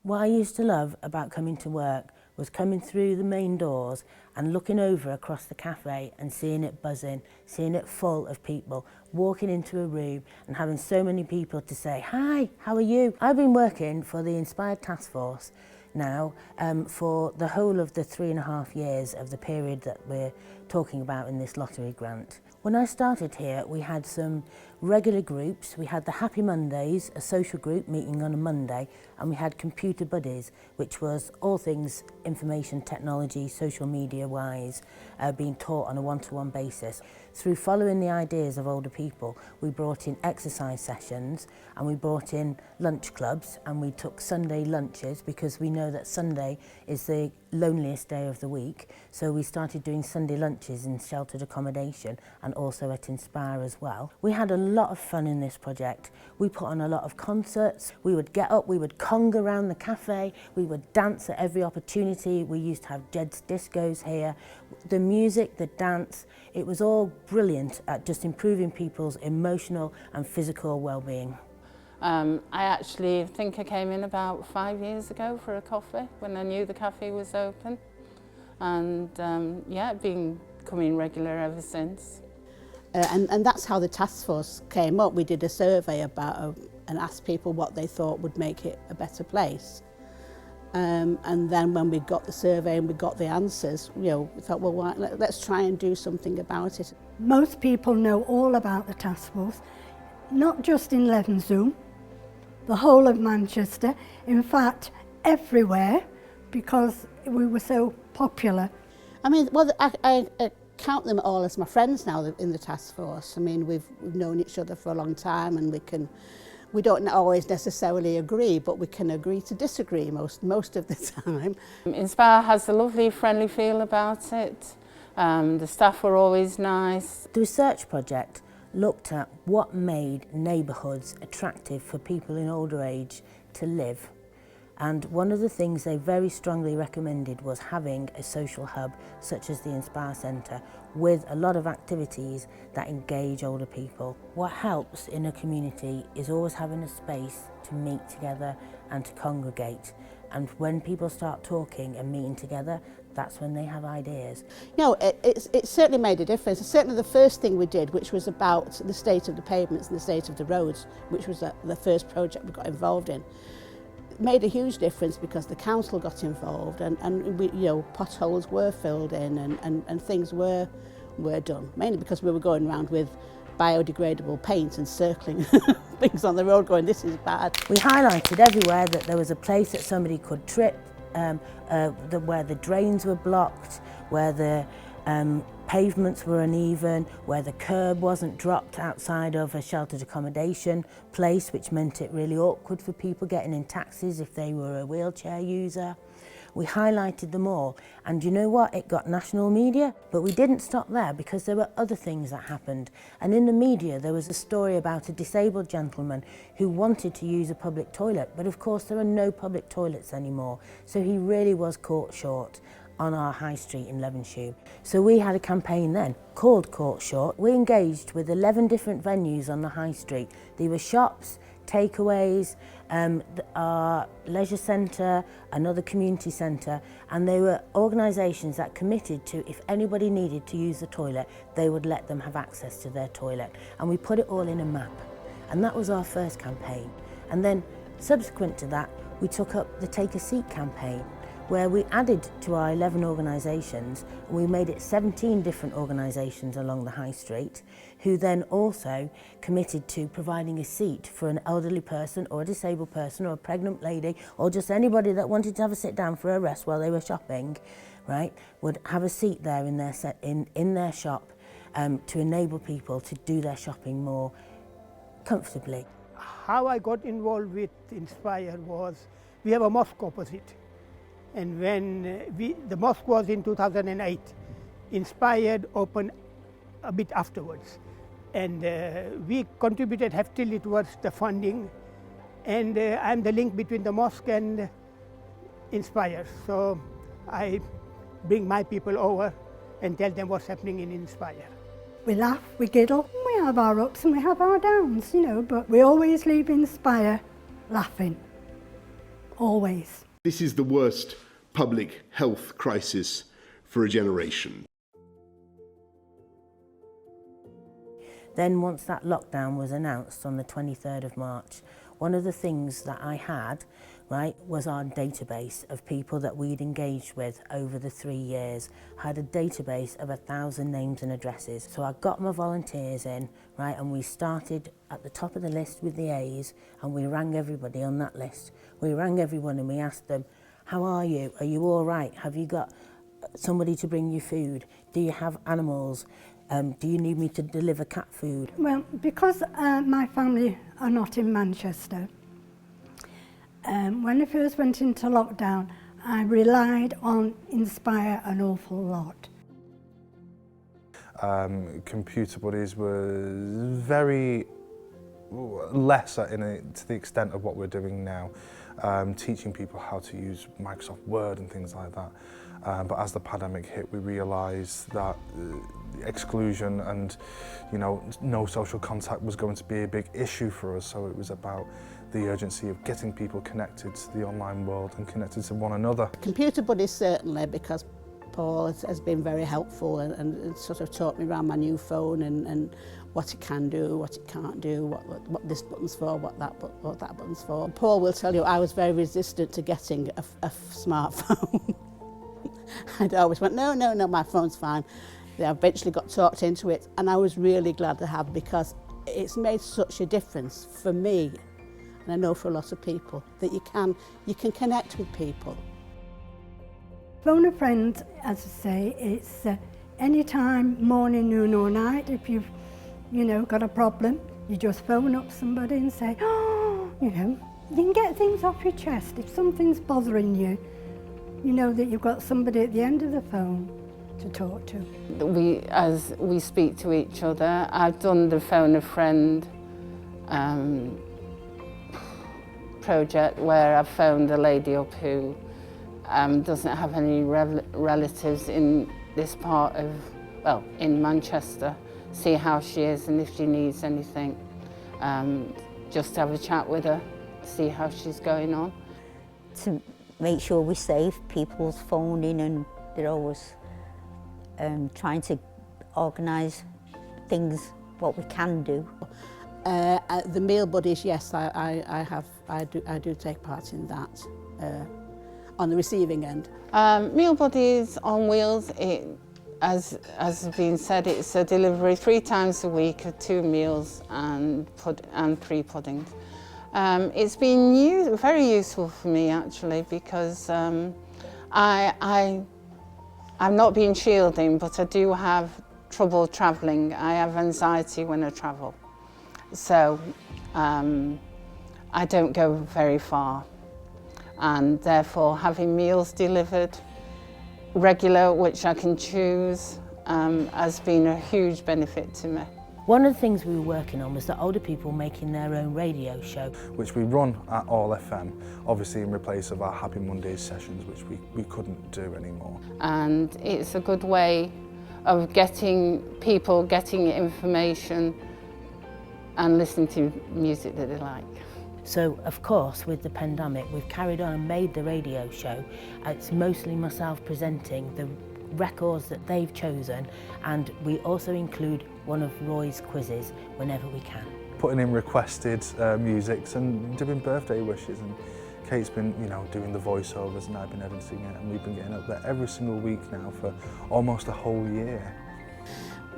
What I used to love about coming to work was coming through the main doors and looking over across the cafe and seeing it buzzing, seeing it full of people, walking into a room and having so many people to say, "Hi, how are you?" I've been working for the Inspired Taskforce now for the whole of the 3.5 years of the period that we're talking about in this lottery grant. When I started here, we had some regular groups. We had the Happy Mondays, a social group meeting on a Monday, and we had Computer Buddies, which was all things information technology, social media wise, being taught on a one-to-one basis. Through following the ideas of older people, we brought in exercise sessions and we brought in lunch clubs, and we took Sunday lunches because we know that Sunday is the loneliest day of the week. So we started doing Sunday lunches in sheltered accommodation and also at Inspire as well. We had a lot of fun in this project. We put on a lot of concerts. We would get up, we would conga around the cafe, we would dance at every opportunity. We used to have Jed's discos here. The music, the dance, it was all brilliant at just improving people's emotional and physical well-being. I actually think I came in about 5 years ago for a coffee when I knew the cafe was open, and yeah, been coming regular ever since. And that's how the task force came up. We did a survey about and asked people what they thought would make it a better place. And then when we got the survey and we got the answers, we thought, well, let's try and do something about it. Most people know all about the task force, not just in Levenshulme, the whole of Manchester, in fact, everywhere, because we were so popular. I mean, well, I count them all as my friends now in the task force. I mean, we've known each other for a long time, and we don't always necessarily agree, but we can agree to disagree most of the time. Inspire has a lovely, friendly feel about it. The staff were always nice. The research project looked at what made neighbourhoods attractive for people in older age to live. And one of the things they very strongly recommended was having a social hub such as the Inspire Centre with a lot of activities that engage older people. What helps in a community is always having a space to meet together and to congregate. And when people start talking and meeting together, that's when they have ideas. It certainly made a difference. Certainly the first thing we did, which was about the state of the pavements and the state of the roads, which was the first project we got involved in, made a huge difference because the council got involved, and we, potholes were filled in and things were done, mainly because we were going around with biodegradable paint and circling things on the road going, this is bad. We highlighted everywhere that there was a place that somebody could trip, where the drains were blocked, where the pavements were uneven, where the curb wasn't dropped outside of a sheltered accommodation place, which meant it really awkward for people getting in taxis if they were a wheelchair user. We highlighted them all, and you know what? It got national media, but we didn't stop there because there were other things that happened. And in the media, there was a story about a disabled gentleman who wanted to use a public toilet, but of course there are no public toilets anymore, so he really was caught short on our high street in Levenshulme. So we had a campaign then called Caught Short. We engaged with 11 different venues on the high street. They were shops, takeaways, our leisure centre, another community centre, and they were organisations that committed to, if anybody needed to use the toilet, they would let them have access to their toilet. And we put it all in a map. And that was our first campaign. And then subsequent to that, we took up the Take a Seat campaign, where we added to our 11 organisations, and we made it 17 different organisations along the high street, who then also committed to providing a seat for an elderly person or a disabled person or a pregnant lady or just anybody that wanted to have a sit down for a rest while they were shopping, right, would have a seat there in their shop to enable people to do their shopping more comfortably. How I got involved with Inspire was, we have a mosque opposite. And when the mosque was in 2008, Inspired opened a bit afterwards. And we contributed heftily towards the funding. And I'm the link between the mosque and Inspire. So I bring my people over and tell them what's happening in Inspire. We laugh, we giggle, we have our ups and we have our downs, but we always leave Inspire laughing. always. This is the worst public health crisis for a generation. Then once that lockdown was announced on the 23rd of March, one of the things that I had, right, was our database of people that we'd engaged with over the 3 years. I had a database of 1,000 names and addresses. So I got my volunteers in, right, and we started at the top of the list with the A's, and we rang everybody on that list. We rang everyone and we asked them, how are you? Are you all right? Have you got somebody to bring you food? Do you have animals? Do you need me to deliver cat food? Well, because my family are not in Manchester, when I first went into lockdown, I relied on Inspire an awful lot. Computer Buddies was very lesser to the extent of what we're doing now, teaching people how to use Microsoft Word and things like that. But as the pandemic hit, we realised that exclusion and, you know, no social contact was going to be a big issue for us. So it was about the urgency of getting people connected to the online world and connected to one another. Computer Buddies certainly, because Paul has been very helpful and sort of taught me around my new phone and what it can do, what it can't do, what this button's for, what that button's for. Paul will tell you I was very resistant to getting a smartphone. I'd always went, no, my phone's fine. I eventually got talked into it, and I was really glad to have, because it's made such a difference for me, and I know for a lot of people, that you can connect with people. Phone a friend, as I say, it's any time, morning, noon or night. If you've, got a problem, you just phone up somebody and say, you can get things off your chest. If something's bothering you, you know that you've got somebody at the end of the phone to talk to. As we speak to each other, I've done the phone a friend project where I've phoned a lady up who doesn't have any relatives in this part of, in Manchester, see how she is and if she needs anything. Just have a chat with her, see how she's going on. To make sure we're safe, people's phoning and they're always trying to organise things, what we can do. The meal buddies, yes, I do take part in that on the receiving end. Meal Buddies on Wheels, as has been said, it's a delivery 3 times a week of 2 meals and 3 puddings. It's been very useful for me actually, because I'm not being shielding, but I do have trouble travelling. I have anxiety when I travel, so I don't go very far, and therefore having meals delivered regular, which I can choose, has been a huge benefit to me. One of the things we were working on was the older people making their own radio show, which we run at All FM, obviously in replace of our Happy Mondays sessions, which we couldn't do anymore. And it's a good way of getting information and listening to music that they like. So, of course, with the pandemic, we've carried on and made the radio show. It's mostly myself presenting the records that they've chosen, and we also include one of Roy's quizzes whenever we can. Putting in requested musics and doing birthday wishes, and Kate's been, doing the voiceovers and I've been editing it, and we've been getting up there every single week now for almost a whole year.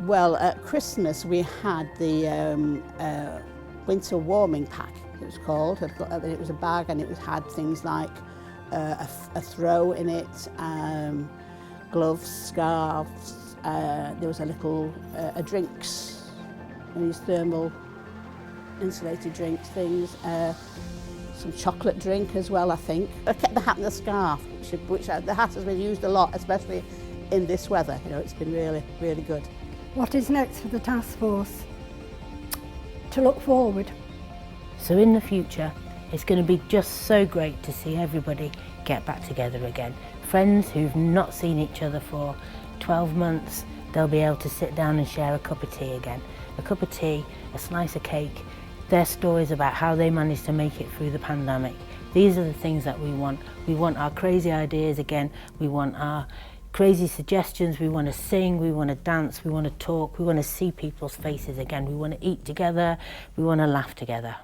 Well, at Christmas we had the winter warming pack, it was called. It was a bag, and it had things like a throw in it, gloves, scarves, there was a little drinks, these thermal insulated drinks things, some chocolate drink as well, I think. I kept the hat and the scarf, which the hat has been used a lot, especially in this weather. It's been really, really good. What is next for the Taskforce? To look forward. So in the future, it's going to be just so great to see everybody get back together again. Friends who've not seen each other for 12 months, they'll be able to sit down and share a cup of tea again. A cup of tea, a slice of cake, their stories about how they managed to make it through the pandemic. These are the things that we want. We want our crazy ideas again. We want our crazy suggestions. We want to sing, we want to dance, we want to talk, we want to see people's faces again. We want to eat together, we want to laugh together.